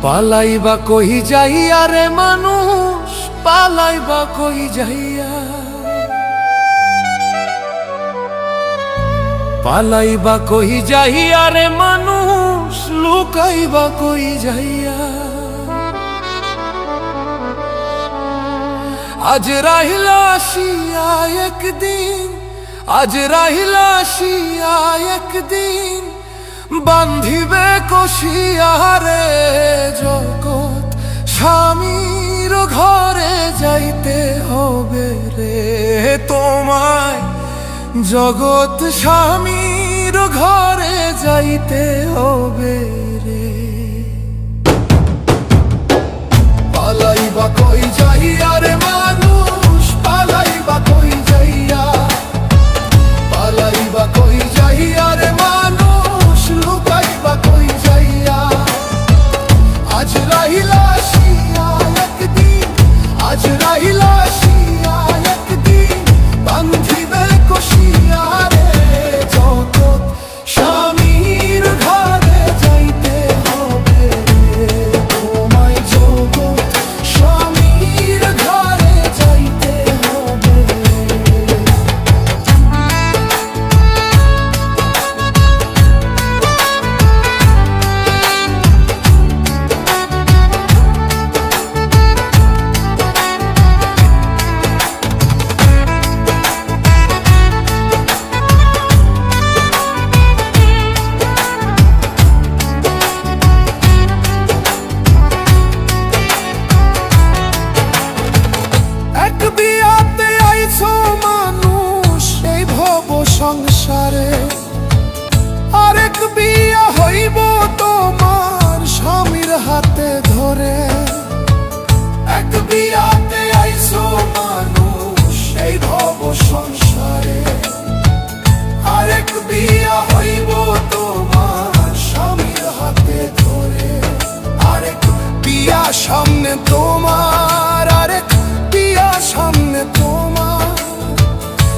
পালাইবা কই যাইয়া রে মানুষ, পালাইবা কই যাইয়া, পালাইবা কই যাইয়া রে মানুষ, লুকাইবা কই যাইয়া। আজ রাহিলা আসিয়া একদিন, আজ রাহিলা আসিয়া একদিন, বান্ধিবে কষিয়া রে জগৎ স্বামীর ঘরে যাইতে হবে রে তোমায়, জগৎ স্বামীর ঘরে যাইতে হবে রে। পালাইবা কই যাইয়া রে মানুষ, পালাইবা কই যাইয়া, পালাইবা কই যাইয়া রে মানুষ, লুকাইবা কই যাইয়া। আজ রাহিলা আসিয়া একদিন, আজ রাহিলা আসিয়া একদিন, বান্ধিবে কষিয়া রে জগৎ স্বামীর ঘরে যাইতে হবে রে তোমায়, জগৎ স্বামীর ঘরে যাইতে হবে রে। এক বিয়াতে আইছো মানুষ এই ভব সংসারে, আরেক বিয়া হইব তোমার স্বামীর হাতে ধরে। এক বিয়াতে আইছো মানুষ এই ভব সংসারে, আরেক বিয়া হইব তোমার স্বামীর হাতে ধরে। আরেক বিয়া সামনে তোমার,